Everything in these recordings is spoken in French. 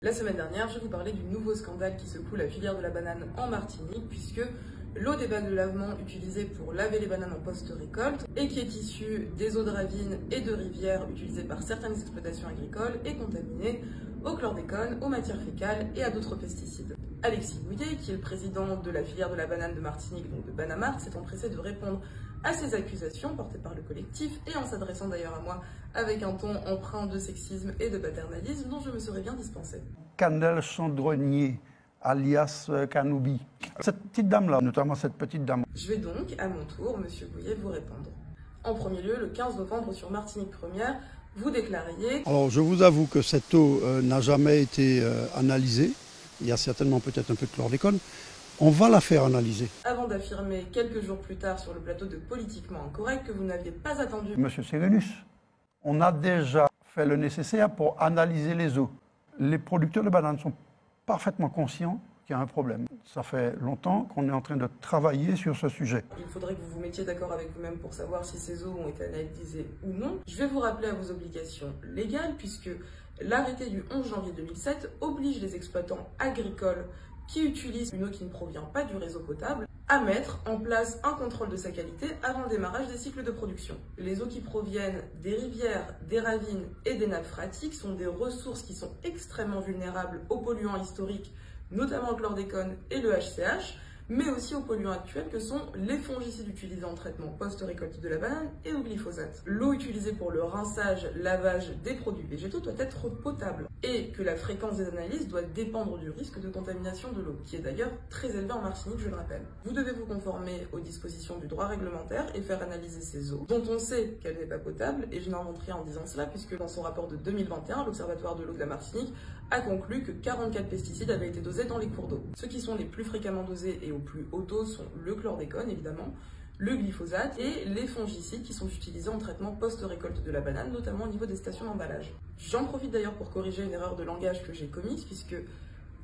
La semaine dernière, je vous parlais du nouveau scandale qui secoue la filière de la banane en Martinique, puisque l'eau des bacs de lavement utilisée pour laver les bananes en post-récolte et qui est issue des eaux de ravines et de rivières utilisées par certaines exploitations agricoles est contaminée au chlordécone, aux matières fécales et à d'autres pesticides. Alexis Bouillet, qui est le président de la filière de la banane de Martinique, donc de Banamart, s'est empressé de répondre à ces accusations portées par le collectif et en s'adressant d'ailleurs à moi avec un ton empreint de sexisme et de paternalisme dont je me serais bien dispensée. Cannelle Chandronnier, alias Canoubi. Cette petite dame-là, notamment cette petite dame. Je vais donc, à mon tour, monsieur Bouillet, vous répondre. En premier lieu, le 15 novembre sur Martinique Première, vous déclariez... Alors, je vous avoue que cette eau n'a jamais été analysée. Il y a certainement peut-être un peu de chlordécone. On va la faire analyser. Avant d'affirmer quelques jours plus tard sur le plateau de Politiquement Incorrect que vous n'aviez pas attendu... Monsieur Cyrillus, on a déjà fait le nécessaire pour analyser les eaux. Les producteurs de bananes sont parfaitement conscients qu'il y a un problème. Ça fait longtemps qu'on est en train de travailler sur ce sujet. Il faudrait que vous vous mettiez d'accord avec vous-même pour savoir si ces eaux ont été analysées ou non. Je vais vous rappeler à vos obligations légales puisque l'arrêté du 11 janvier 2007 oblige les exploitants agricoles qui utilisent une eau qui ne provient pas du réseau potable à mettre en place un contrôle de sa qualité avant le démarrage des cycles de production. Les eaux qui proviennent des rivières, des ravines et des nappes phréatiques sont des ressources qui sont extrêmement vulnérables aux polluants historiques, notamment le chlordécone et le HCH, mais aussi aux polluants actuels que sont les fongicides utilisés en traitement post-récolte de la banane et au glyphosate. L'eau utilisée pour le rinçage, lavage des produits végétaux doit être potable et que la fréquence des analyses doit dépendre du risque de contamination de l'eau, qui est d'ailleurs très élevé en Martinique, je le rappelle. Vous devez vous conformer aux dispositions du droit réglementaire et faire analyser ces eaux, dont on sait qu'elle n'est pas potable, et je n'invente rien en disant cela, puisque dans son rapport de 2021, l'Observatoire de l'eau de la Martinique a conclu que 44 pesticides avaient été dosés dans les cours d'eau. Ceux qui sont les plus fréquemment dosés et au plus haut taux sont le chlordécone, évidemment, le glyphosate et les fongicides qui sont utilisés en traitement post-récolte de la banane, notamment au niveau des stations d'emballage. J'en profite d'ailleurs pour corriger une erreur de langage que j'ai commise, puisque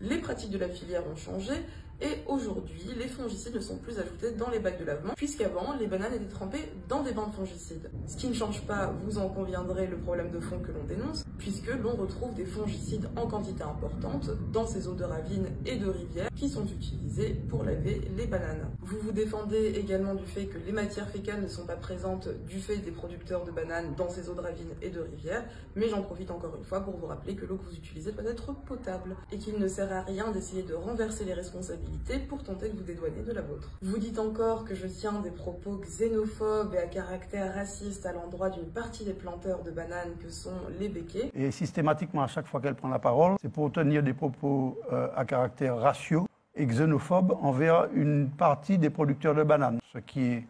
les pratiques de la filière ont changé et aujourd'hui, les fongicides ne sont plus ajoutés dans les bacs de lavement, puisqu'avant, les bananes étaient trempées dans des bains de fongicides. Ce qui ne change pas, vous en conviendrez, le problème de fond que l'on dénonce, puisque l'on retrouve des fongicides en quantité importante dans ces eaux de ravines et de rivières qui sont utilisées pour laver les bananes. Vous vous défendez également du fait que les matières fécales ne sont pas présentes du fait des producteurs de bananes dans ces eaux de ravines et de rivières, mais j'en profite encore une fois pour vous rappeler que l'eau que vous utilisez doit être potable et qu'il ne sert à rien d'essayer de renverser les responsabilités pour tenter de vous dédouaner de la vôtre. Vous dites encore que je tiens des propos xénophobes et à caractère raciste à l'endroit d'une partie des planteurs de bananes que sont les béquets. Et systématiquement, à chaque fois qu'elle prend la parole, c'est pour tenir des propos à caractère raciaux et xénophobes envers une partie des producteurs de bananes, ce qui est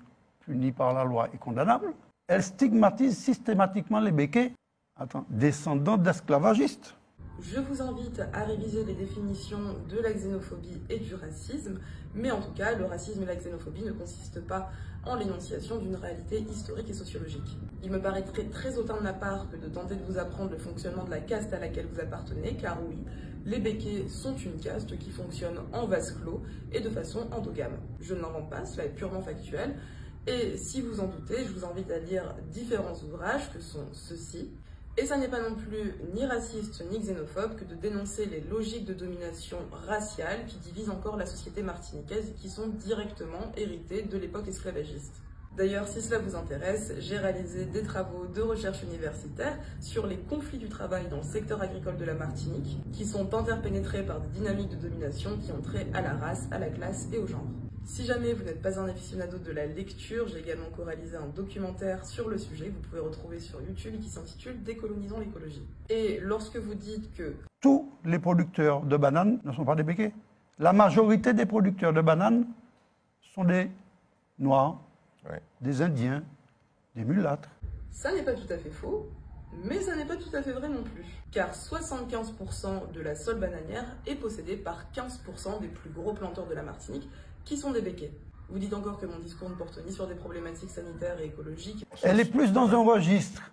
puni par la loi et condamnable. Elle stigmatise systématiquement les béquets, descendants d'esclavagistes. Je vous invite à réviser les définitions de la xénophobie et du racisme, mais en tout cas, le racisme et la xénophobie ne consistent pas en l'énonciation d'une réalité historique et sociologique. Il me paraîtrait très hautain de ma part que de tenter de vous apprendre le fonctionnement de la caste à laquelle vous appartenez, car oui, les béquets sont une caste qui fonctionne en vase clos et de façon endogame. Je ne l'invente pas, cela est purement factuel, et si vous en doutez, je vous invite à lire différents ouvrages que sont ceux-ci. Et ça n'est pas non plus ni raciste ni xénophobe que de dénoncer les logiques de domination raciale qui divisent encore la société martiniquaise et qui sont directement héritées de l'époque esclavagiste. D'ailleurs, si cela vous intéresse, j'ai réalisé des travaux de recherche universitaire sur les conflits du travail dans le secteur agricole de la Martinique, qui sont interpénétrés par des dynamiques de domination qui ont trait à la race, à la classe et au genre. Si jamais vous n'êtes pas un aficionado de la lecture, j'ai également co-réalisé un documentaire sur le sujet que vous pouvez retrouver sur YouTube et qui s'intitule « Décolonisons l'écologie ». Et lorsque vous dites que tous les producteurs de bananes ne sont pas des béquets. La majorité des producteurs de bananes sont des Noirs, des Indiens, des mulâtres. Ça n'est pas tout à fait faux, mais ça n'est pas tout à fait vrai non plus. Car 75% de la sole bananière est possédée par 15% des plus gros planteurs de la Martinique, qui sont des béquets. Vous dites encore que mon discours ne porte ni sur des problématiques sanitaires et écologiques. Elle est plus dans un registre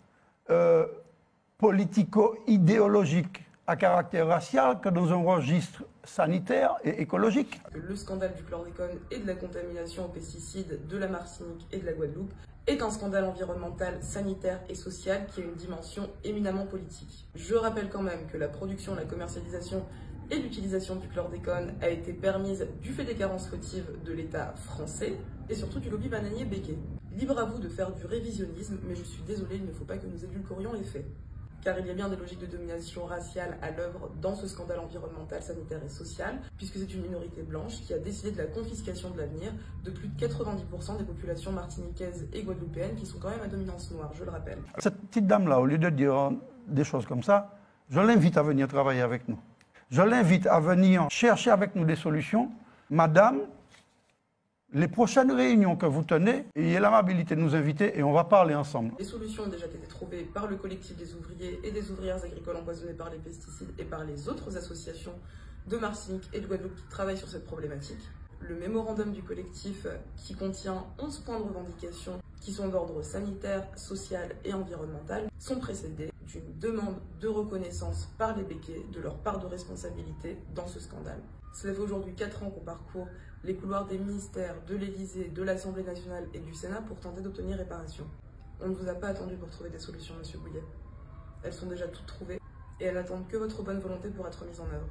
politico-idéologique à caractère racial que dans un registre sanitaire et écologique. Le scandale du chlordécone et de la contamination aux pesticides de la Martinique et de la Guadeloupe est un scandale environnemental, sanitaire et social qui a une dimension éminemment politique. Je rappelle quand même que la production, la commercialisation et l'utilisation du chlordécone a été permise du fait des carences fautives de l'État français et surtout du lobby bananier Becquey. Libre à vous de faire du révisionnisme, mais je suis désolée, il ne faut pas que nous édulcorions les faits. Car il y a bien des logiques de domination raciale à l'œuvre dans ce scandale environnemental, sanitaire et social, puisque c'est une minorité blanche qui a décidé de la confiscation de l'avenir de plus de 90% des populations martiniquaises et guadeloupéennes qui sont quand même à dominance noire, je le rappelle. Cette petite dame-là, au lieu de dire des choses comme ça, je l'invite à venir travailler avec nous. Je l'invite à venir chercher avec nous des solutions. Madame, les prochaines réunions que vous tenez, ayez l'amabilité de nous inviter et on va parler ensemble. Les solutions ont déjà été trouvées par le collectif des ouvriers et des ouvrières agricoles empoisonnés par les pesticides et par les autres associations de Martinique et de Guadeloupe qui travaillent sur cette problématique. Le mémorandum du collectif qui contient 11 points de revendication qui sont d'ordre sanitaire, social et environnemental sont précédés d'une demande de reconnaissance par les Becquey de leur part de responsabilité dans ce scandale. Cela fait aujourd'hui 4 ans qu'on parcourt les couloirs des ministères, de l'Élysée, de l'Assemblée nationale et du Sénat pour tenter d'obtenir réparation. On ne vous a pas attendu pour trouver des solutions, Monsieur Bouillet. Elles sont déjà toutes trouvées et elles n'attendent que votre bonne volonté pour être mises en œuvre.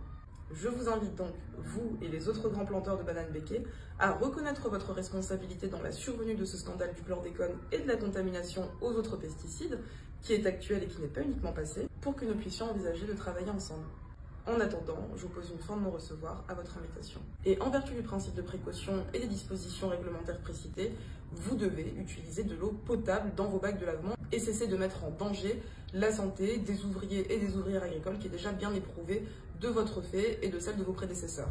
Je vous invite donc, vous et les autres grands planteurs de bananes Becquey, à reconnaître votre responsabilité dans la survenue de ce scandale du chlordécone et de la contamination aux autres pesticides, qui est actuelle et qui n'est pas uniquement passée, pour que nous puissions envisager de travailler ensemble. En attendant, je vous pose une fin de non-recevoir à votre invitation. Et en vertu du principe de précaution et des dispositions réglementaires précitées, vous devez utiliser de l'eau potable dans vos bacs de lavement et cesser de mettre en danger la santé des ouvriers et des ouvrières agricoles qui est déjà bien éprouvée de votre fait et de celle de vos prédécesseurs.